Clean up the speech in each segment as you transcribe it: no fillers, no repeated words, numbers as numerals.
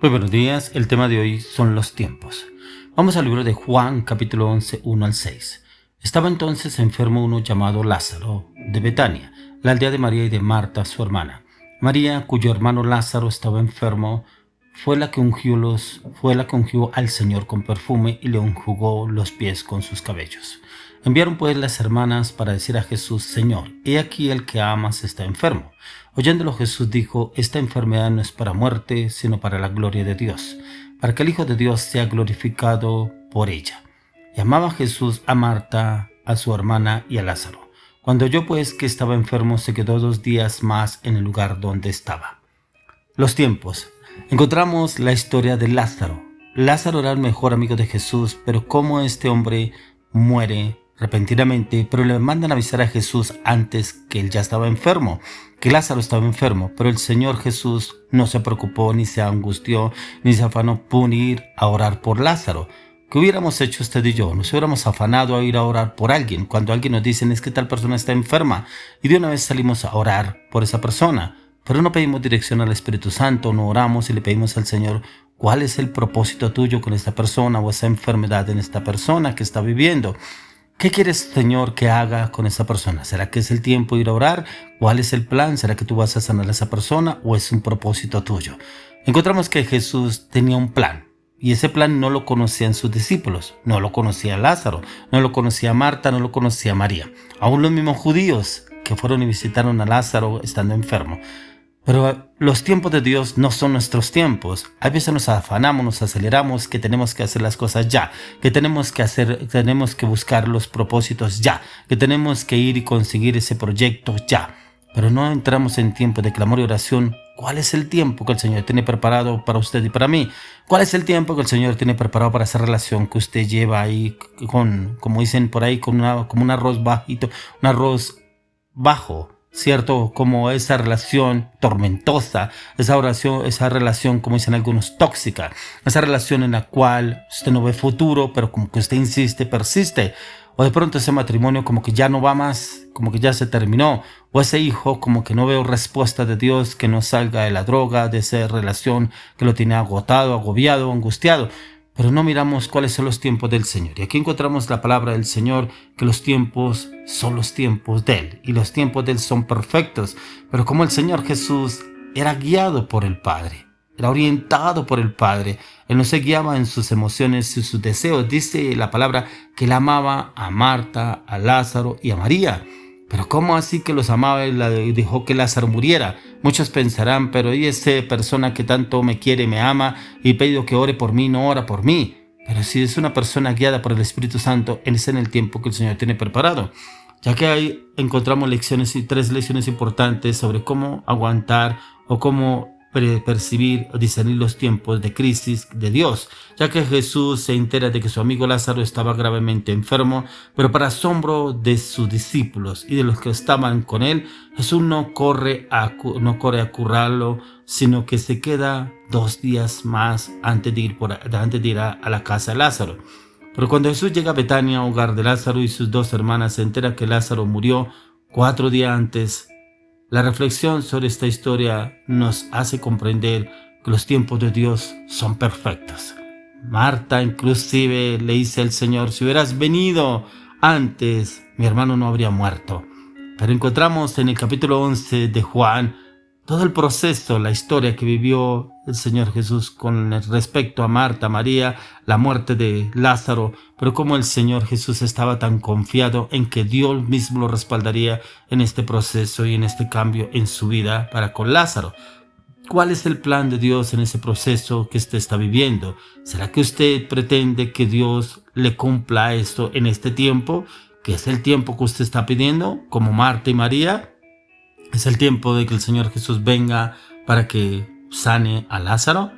Muy buenos días, el tema de hoy son los tiempos. Vamos al libro de Juan, capítulo 11, 1 al 6. Estaba entonces enfermo uno llamado Lázaro, de Betania, la aldea de María y de Marta, su hermana. María, cuyo hermano Lázaro estaba enfermo, fue la que ungió al Señor con perfume y le enjugó los pies con sus cabellos. Enviaron pues las hermanas para decir a Jesús: Señor, he aquí el que amas está enfermo. Oyéndolo Jesús dijo: Esta enfermedad no es para muerte, sino para la gloria de Dios, para que el Hijo de Dios sea glorificado por ella. Y amaba Jesús a Marta, a su hermana y a Lázaro. Cuando oyó pues que estaba enfermo, se quedó 2 días más en el lugar donde estaba. Los tiempos. Encontramos la historia de Lázaro. Lázaro era el mejor amigo de Jesús, pero como este hombre muere repentinamente, pero le mandan avisar a Jesús antes que él ya estaba enfermo, que Lázaro estaba enfermo, pero el Señor Jesús no se preocupó, ni se angustió, ni se afanó por ir a orar por Lázaro. ¿Qué hubiéramos hecho usted y yo? Nos hubiéramos afanado a ir a orar por alguien, cuando alguien nos dice: es que tal persona está enferma, y de una vez salimos a orar por esa persona, pero no pedimos dirección al Espíritu Santo, no oramos y le pedimos al Señor: ¿cuál es el propósito tuyo con esta persona o esa enfermedad en esta persona que está viviendo? ¿Qué quieres, Señor, que haga con esa persona? ¿Será que es el tiempo de ir a orar? ¿Cuál es el plan? ¿Será que tú vas a sanar a esa persona o es un propósito tuyo? Encontramos que Jesús tenía un plan, y ese plan no lo conocían sus discípulos, no lo conocía Lázaro, no lo conocía Marta, no lo conocía María. Aún los mismos judíos que fueron y visitaron a Lázaro estando enfermo. Pero los tiempos de Dios no son nuestros tiempos. A veces nos afanamos, nos aceleramos, que tenemos que hacer las cosas ya, que tenemos que buscar los propósitos ya, que tenemos que ir y conseguir ese proyecto ya. Pero no entramos en tiempo de clamor y oración. ¿Cuál es el tiempo que el Señor tiene preparado para usted y para mí? ¿Cuál es el tiempo que el Señor tiene preparado para esa relación que usted lleva ahí con, como dicen por ahí, como un arroz bajito, un arroz bajo? ¿Cierto? Como esa relación tormentosa, esa relación, como dicen algunos, tóxica, esa relación en la cual usted no ve futuro, pero como que usted insiste, persiste, o de pronto ese matrimonio como que ya no va más, como que ya se terminó, o ese hijo como que no veo respuesta de Dios, que no salga de la droga, de esa relación que lo tiene agotado, agobiado, angustiado. Pero no miramos cuáles son los tiempos del Señor. Y aquí encontramos la palabra del Señor, que los tiempos son los tiempos de Él. Y los tiempos de Él son perfectos. Pero como el Señor Jesús era guiado por el Padre, era orientado por el Padre, Él no se guiaba en sus emociones y sus deseos. Dice la palabra que Él amaba a Marta, a Lázaro y a María. Pero ¿cómo así que los amaba y dejó que Lázaro muriera? Muchos pensarán: pero ¿y esa persona que tanto me quiere, me ama y pedido que ore por mí, no ora por mí? Pero si es una persona guiada por el Espíritu Santo, es en el tiempo que el Señor tiene preparado. Ya que ahí encontramos 3 lecciones importantes sobre cómo aguantar o cómo percibir o discernir los tiempos de crisis de Dios, ya que Jesús se entera de que su amigo Lázaro estaba gravemente enfermo, pero para asombro de sus discípulos y de los que estaban con él, Jesús no corre a curarlo, sino que se queda 2 días más antes de ir a la casa de Lázaro. Pero cuando Jesús llega a Betania, hogar de Lázaro y sus 2 hermanas, se entera que Lázaro murió 4 días antes. La reflexión sobre esta historia nos hace comprender que los tiempos de Dios son perfectos. Marta inclusive le dice al Señor: si hubieras venido antes, mi hermano no habría muerto. Pero encontramos en el capítulo 11 de Juan todo el proceso, la historia que vivió el Señor Jesús con respecto a Marta, María, la muerte de Lázaro, pero cómo el Señor Jesús estaba tan confiado en que Dios mismo lo respaldaría en este proceso y en este cambio en su vida para con Lázaro. ¿Cuál es el plan de Dios en ese proceso que usted está viviendo? ¿Será que usted pretende que Dios le cumpla esto en este tiempo, que es el tiempo que usted está pidiendo, como Marta y María? ¿Es el tiempo de que el Señor Jesús venga para que sane a Lázaro?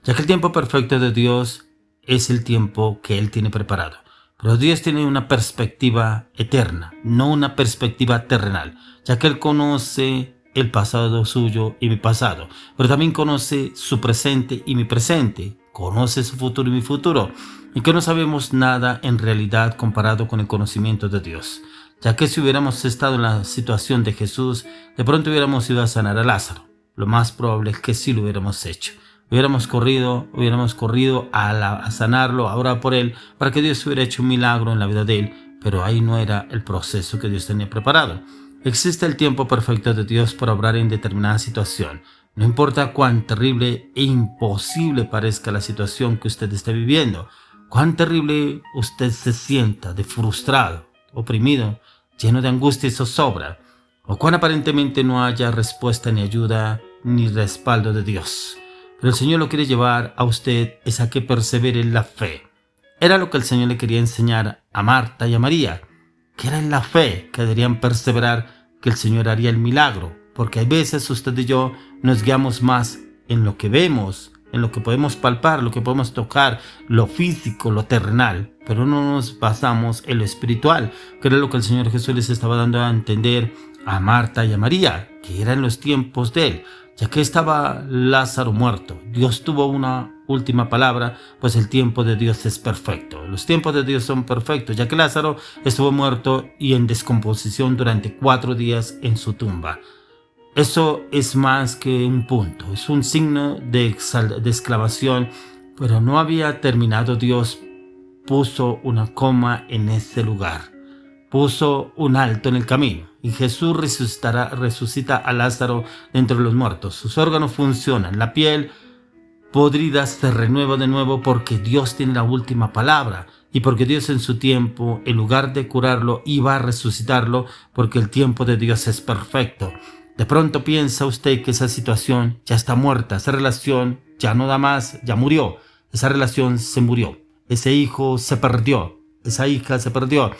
Ya que el tiempo perfecto de Dios es el tiempo que Él tiene preparado. Pero Dios tiene una perspectiva eterna, no una perspectiva terrenal, ya que Él conoce el pasado suyo y mi pasado, pero también conoce su presente y mi presente, conoce su futuro y mi futuro, y que no sabemos nada en realidad comparado con el conocimiento de Dios. Ya que si hubiéramos estado en la situación de Jesús, de pronto hubiéramos ido a sanar a Lázaro. Lo más probable es que sí lo hubiéramos hecho. hubiéramos corrido a sanarlo, a orar por él, para que Dios hubiera hecho un milagro en la vida de él, pero ahí no era el proceso que Dios tenía preparado. Existe el tiempo perfecto de Dios para obrar en determinada situación. No importa cuán terrible e imposible parezca la situación que usted esté viviendo, cuán terrible usted se sienta de frustrado, oprimido, lleno de angustia y zozobra, o cuán aparentemente no haya respuesta ni ayuda ni respaldo de Dios. Pero el Señor lo quiere llevar a usted es a que persevere en la fe. Era lo que el Señor le quería enseñar a Marta y a María, que era en la fe que deberían perseverar, que el Señor haría el milagro, porque hay veces usted y yo nos guiamos más en lo que vemos, en lo que podemos palpar, lo que podemos tocar, lo físico, lo terrenal, pero no nos basamos en lo espiritual, que era lo que el Señor Jesús les estaba dando a entender a Marta y a María, que eran los tiempos de él, ya que estaba Lázaro muerto. Dios tuvo una última palabra, pues el tiempo de Dios es perfecto. Los tiempos de Dios son perfectos, ya que Lázaro estuvo muerto y en descomposición durante 4 días en su tumba. Eso es más que un punto, es un signo de exclamación, pero no había terminado. Dios puso una coma en ese lugar, puso un alto en el camino, y Jesús resucita a Lázaro de entre los muertos. Sus órganos funcionan, la piel podrida se renueva de nuevo, porque Dios tiene la última palabra y porque Dios en su tiempo, en lugar de curarlo, iba a resucitarlo, porque el tiempo de Dios es perfecto. De pronto piensa usted que esa situación ya está muerta, esa relación ya no da más, ya murió, esa relación se murió, ese hijo se perdió, esa hija se perdió,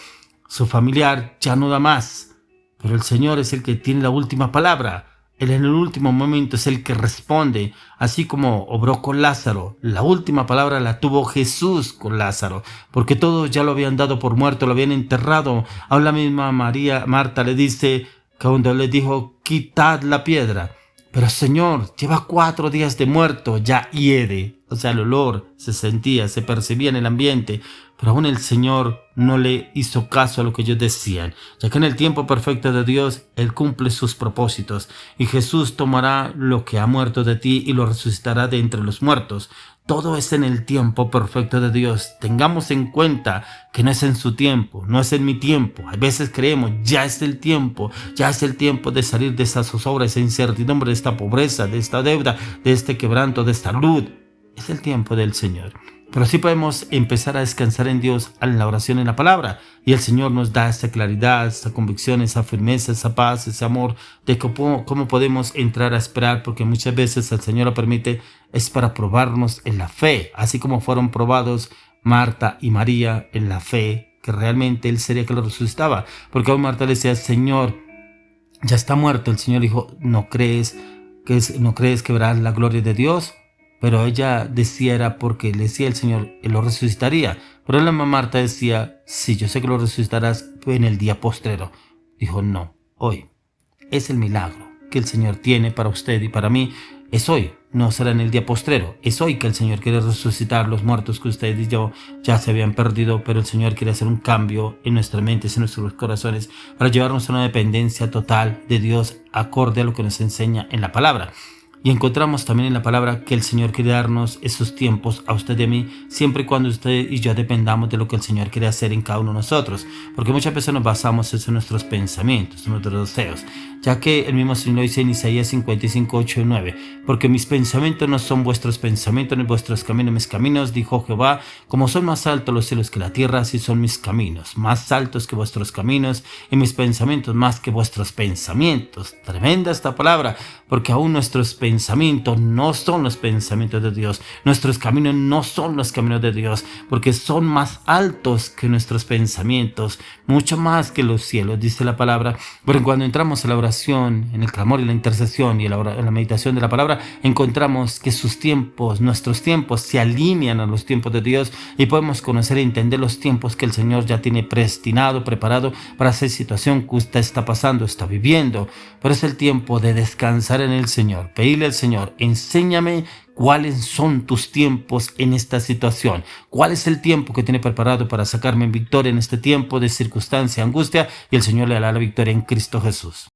su familiar ya no da más, pero el Señor es el que tiene la última palabra. Él en el último momento es el que responde, así como obró con Lázaro. La última palabra la tuvo Jesús con Lázaro, porque todos ya lo habían dado por muerto, lo habían enterrado. Aún la misma Marta le dice, que cuando le dijo, quitad la piedra. Pero Señor, lleva 4 días de muerto, ya hiede. O sea, el olor se sentía, se percibía en el ambiente. Pero aún el Señor no le hizo caso a lo que ellos decían, ya que en el tiempo perfecto de Dios, Él cumple sus propósitos. Y Jesús tomará lo que ha muerto de ti y lo resucitará de entre los muertos. Todo es en el tiempo perfecto de Dios. Tengamos en cuenta que no es en su tiempo, no es en mi tiempo. A veces creemos, ya es el tiempo de salir de esa zozobra, esa incertidumbre, de esta pobreza, de esta deuda, de este quebranto, de esta luz. Es el tiempo del Señor. Pero sí podemos empezar a descansar en Dios, en la oración, en la palabra. Y el Señor nos da esa claridad, esa convicción, esa firmeza, esa paz, ese amor de cómo podemos entrar a esperar, porque muchas veces el Señor lo permite, es para probarnos en la fe, así como fueron probados Marta y María en la fe, que realmente Él sería que lo resucitaba. Porque aún Marta le decía, Señor, ya está muerto. El Señor dijo, ¿no crees que verás la gloria de Dios? Pero ella decía era porque le decía el Señor, Él lo resucitaría. Pero la mamá Marta decía, sí, yo sé que lo resucitarás en el día postrero. Dijo, no, hoy. Es el milagro que el Señor tiene para usted y para mí. Es hoy, no será en el día postrero. Es hoy que el Señor quiere resucitar los muertos que usted y yo ya se habían perdido. Pero el Señor quiere hacer un cambio en nuestras mentes, en nuestros corazones, para llevarnos a una dependencia total de Dios, acorde a lo que nos enseña en la palabra. Y encontramos también en la palabra que el Señor quiere darnos esos tiempos a usted y a mí, siempre y cuando usted y yo dependamos de lo que el Señor quiere hacer en cada uno de nosotros. Porque muchas veces nos basamos en nuestros pensamientos, en nuestros deseos, ya que el mismo Señor lo dice en Isaías 55, 8 y 9. Porque mis pensamientos no son vuestros pensamientos, ni vuestros caminos mis caminos, dijo Jehová. Como son más altos los cielos que la tierra, así son mis caminos, más altos que vuestros caminos, y mis pensamientos más que vuestros pensamientos. Tremenda esta palabra, porque aún nuestros pensamientos no son los pensamientos de Dios, nuestros caminos no son los caminos de Dios, porque son más altos que nuestros pensamientos, mucho más que los cielos, dice la palabra. Pero cuando entramos a la oración, en el clamor y la intercesión y en la meditación de la palabra, encontramos que sus tiempos, nuestros tiempos, se alinean a los tiempos de Dios, y podemos conocer e entender los tiempos que el Señor ya tiene predestinado, preparado para esa situación que usted está pasando, está viviendo. Pero es el tiempo de descansar en el Señor, pedirle al Señor, enséñame cuáles son tus tiempos en esta situación, cuál es el tiempo que tiene preparado para sacarme en victoria en este tiempo de circunstancia, angustia, y el Señor le dará la victoria en Cristo Jesús.